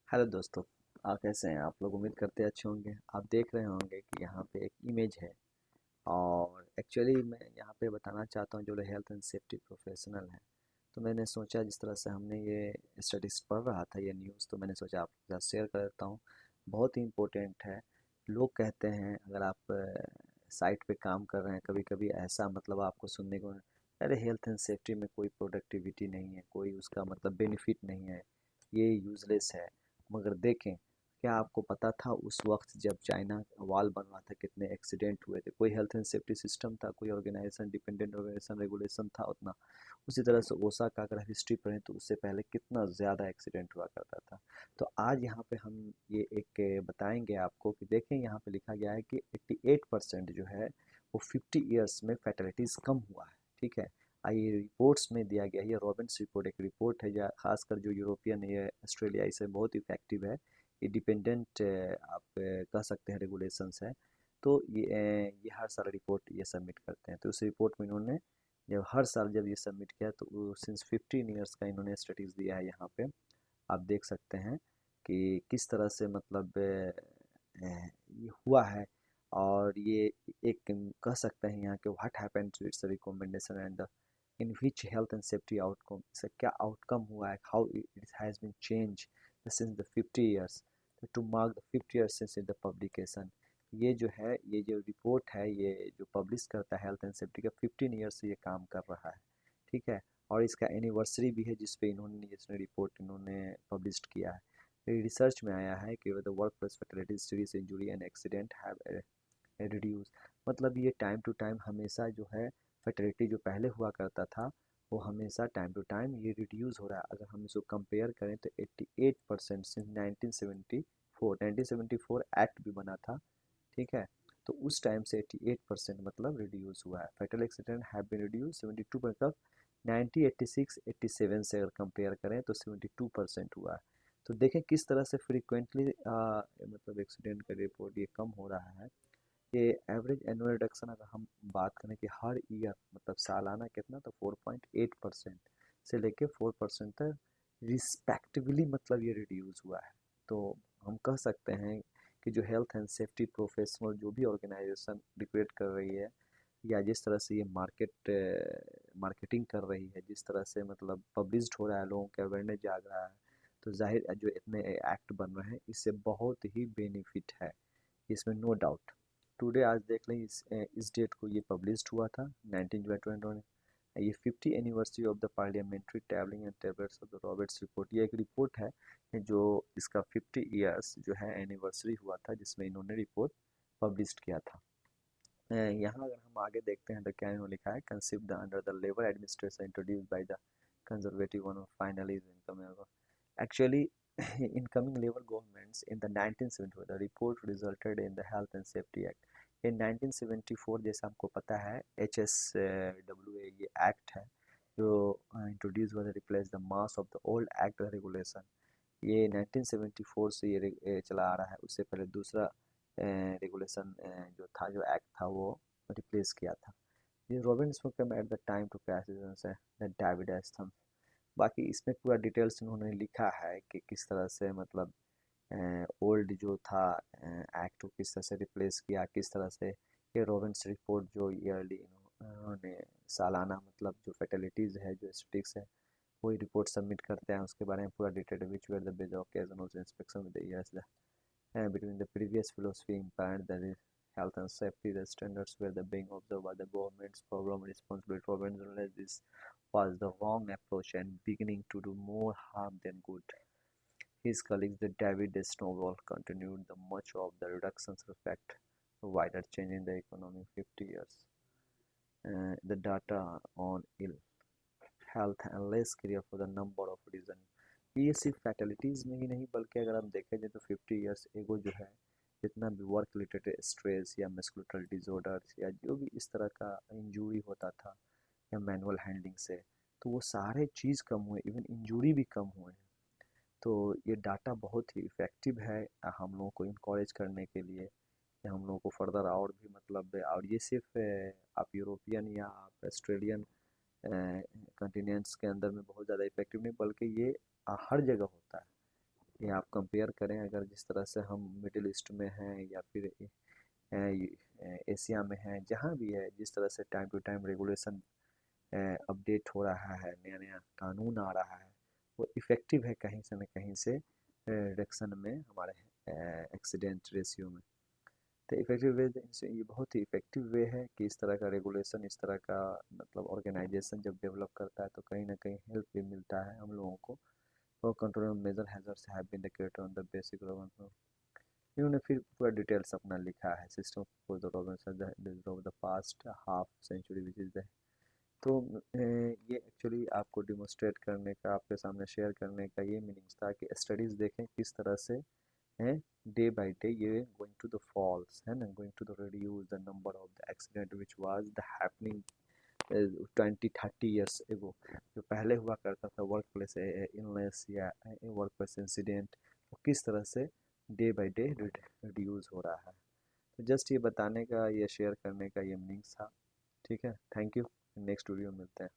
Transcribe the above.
Hello दोस्तों। आप कैसे हैं? आप लोग उम्मीद करते अच्छे होंगे। आप देख रहे होंगे कि यहाँ पे एक इमेज है और एक्चुअली मैं यहाँ पे बताना चाहता हूँ जो हेल्थ एंड सेफ्टी प्रोफेशनल हैं। तो मैंने सोचा जिस तरह से हमने ये स्टडीज़ पढ़ रहा था ये न्यूज़, तो मैंने सोचा आपके साथ शेयर कर देता हूँ। बहुत ही इम्पोर्टेंट है। लोग कहते हैं अगर आप साइट पे काम कर रहे हैं, कभी कभी ऐसा मतलब आपको सुनने को, अरे हेल्थ एंड सेफ्टी में कोई प्रोडक्टिविटी नहीं है, कोई उसका मतलब बेनिफिट नहीं है, ये यूज़लेस है। मगर देखें, क्या आपको पता था उस वक्त जब चाइना वॉल बन रहा था कितने एक्सीडेंट हुए थे? कोई हेल्थ एंड सेफ्टी सिस्टम था, कोई ऑर्गेनाइजेशन, डिपेंडेंट ऑर्गेनाइजेशन, रेगुलेशन था उतना? उसी तरह से ओसाका का अगर हिस्ट्री पढ़ें तो उससे पहले कितना ज़्यादा एक्सीडेंट हुआ करता था। तो आज यहाँ पे हम ये एक बताएंगे आपको कि देखें, यहाँ पे लिखा गया है कि 88% जो है वो 50 ईयर्स में फैटलिटीज़ कम हुआ है। ठीक है। ये रिपोर्ट्स में दिया गया है। ये रॉबिन्स रिपोर्ट एक रिपोर्ट है, या खासकर जो यूरोपियन ये ऑस्ट्रेलिया इसे बहुत इफेक्टिव है। ये डिपेंडेंट आप कह सकते हैं रेगुलेशंस है। तो ये हर साल रिपोर्ट ये सबमिट करते हैं। तो उस रिपोर्ट में इन्होंने जब हर साल जब ये सबमिट किया तो सिंस 15 ईयर्स का इन्होंने स्टडीज़ दिया है। यहाँ पे आप देख सकते हैं कि किस तरह से मतलब ये हुआ है। और ये एक कह सकते हैं यहाँ के what happened to its recommendation and in which health and safety outcome, इसका क्या आउटकम हुआ है, how it has been change since the 50 years, to mark the 50 years since in the publication. ये जो है, ये जो रिपोर्ट है, ये जो पब्लिश करता है हेल्थ एंड सेफ्टी का, 15 ईयर्स से ये काम कर रहा है। ठीक है। और इसका एनिवर्सरी भी है जिस पे इन्होंने जिसने रिपोर्ट इन्होंने पब्लिश किया है। रिसर्च में आया है कि the work place fatality, serious injury and accident have reduce. मतलब ये टाइम टू टाइम हमेशा जो है फर्टिलिटी जो पहले हुआ करता था वो हमेशा टाइम टू टाइम ये रिड्यूस हो रहा है। अगर हम इसको कंपेयर करें तो 88% सिंस 1974, 1974 एक्ट भी बना था। ठीक है। तो उस टाइम से 88% मतलब रिड्यूस हुआ है। Fatal accident have been reduce 72, मतलब 90, 86, 87 से अगर कंपेयर करें तो 72% हुआ है। तो देखें किस तरह से फ्रीक्वेंटली मतलब एक्सीडेंट का रिपोर्ट ये कम हो रहा है। ये एवरेज एनुअल रिडक्शन अगर हम बात करें कि हर ईयर मतलब सालाना कितना, तो 4.8% से लेके 4% तक रिस्पेक्टिवली मतलब ये रिड्यूस हुआ है। तो हम कह सकते हैं कि जो हेल्थ एंड सेफ्टी प्रोफेशनल जो भी ऑर्गेनाइजेशन डिक्लेयर कर रही है, या जिस तरह से ये मार्केटिंग कर रही है, जिस तरह से मतलब पब्लिश्ड हो रहा है, लोगों के अवेयरनेस जाग रहा है, तो जाहिर है जो इतने एक्ट बन रहे हैं इससे बहुत ही बेनिफिट है, इसमें नो डाउट। टुडे आज देख लें, इस डेट को ये पब्लिश्ड हुआ था 19 जुलाई 2020। ये 50 anniversary of the parliamentary tabling and tablets of the Roberts report, ये एक रिपोर्ट है जो इसका 50 ईयर्स जो है एनिवर्सरी हुआ था जिसमें इन्होंने रिपोर्ट पब्लिश किया था। यहाँ अगर हम आगे देखते हैं तो क्या इन्होंने लिखा है, conceived under the labour administration introduced by the conservative one, finally is incoming. Actually, incoming Labour governments in the 1974, the report resulted in the Health and Safety Act. In 1974 जैसा हमको पता है HSWA ये एक्ट है जो introduce हुआ था, replace the mass of the old act regulation. ये 1974 से ये चला आ रहा है। उससे पहले दूसरा रेगुलेशन जो था, जो एक्ट था, वो रिप्लेस किया था। ये रॉबिन स्मोकम at the time to passage David एस्थम। बाकी इसमें पूरा डिटेल्स उन्होंने लिखा है कि किस तरह से मतलब ओल्ड जो था एक्ट को किस तरह से रिप्लेस किया, किस तरह से ये रॉबिन्स रिपोर्ट जो ईयरली इन्होंने सालाना मतलब जो फैटलिटीज़ है, जो स्टिक्स है, वही रिपोर्ट सबमिट करते हैं, उसके बारे में पूरा detail which where the beige occasion of inspection with the years between the previous philosophy impaired the health and safety the standards were the being observed by the government's problem responsibility for when this was the wrong approach and beginning to do more harm than good. His colleagues, the David Snowball, continued the much of the reductions reflect a wider change in the economy 50 years. The data on ill health and less care for the number of reasons. ये सिर्फ फैटलिटीज़ में ही नहीं बल्कि अगर हम देखें जाए तो 50 ईयर्स एगो जो है जितना भी वर्क रिलेटेड स्ट्रेस या मस्कुलर डिजॉर्डर्स या जो भी इस तरह का इंजरी होता था या मैनुअल हैंडलिंग से, तो वो सारे चीज़ कम हुए, इवन इंजरी भी कम हुए हैं। तो ये डाटा बहुत ही इफ़ेक्टिव है हम लोगों को इनकरेज करने के लिए कि हम लोगों को फर्दर और भी मतलब, और ये सिर्फ आप यूरोपियन या आप ऑस्ट्रेलियन कंटिनेंट्स के अंदर में बहुत ज़्यादा इफेक्टिव नहीं, बल्कि ये हर जगह होता है। ये आप कंपेयर करें, अगर जिस तरह से हम मिडिल ईस्ट में हैं या फिर एशिया में हैं, जहाँ भी है, जिस तरह से time to time regulation update हो रहा है, नया नया कानून आ रहा है, वो इफ़ेक्टिव है कहीं से न कहीं से रिडक्शन में, हमारे एक्सीडेंट रेशियो में। तो इफ़ेक्टिव वे से ये बहुत ही इफ़ेक्टिव वे है कि इस तरह का रेगुलेशन, इस तरह का मतलब ऑर्गेनाइजेशन जब डेवलप करता है तो कहीं ना कहीं हेल्प भी मिलता है हम लोगों को। और control measure hazards have been created on the basic government. इन्होंने फिर पूरा डिटेल्स अपना लिखा है, system for the governance of the past half century which is the. तो ये एक्चुअली आपको डिमोस्ट्रेट करने का, आपके सामने शेयर करने का ये मीनिंग्स था कि स्टडीज़ देखें किस तरह से हैं, डे बाय डे ये गोइंग टू द फॉल्स है ना, going to the reduce the number of the accident which was the happening 20-30 years ago. जो पहले हुआ करता था वर्क प्लेस इलनेस या वर्क प्लेस इंसिडेंट, वो किस तरह से डे बाय डे रिड्यूस हो रहा है। तो जस्ट ये बताने का, ये शेयर करने का ये मीनिंग्स था। ठीक है, थैंक यू। नेक्स्ट वीडियो में मिलते हैं।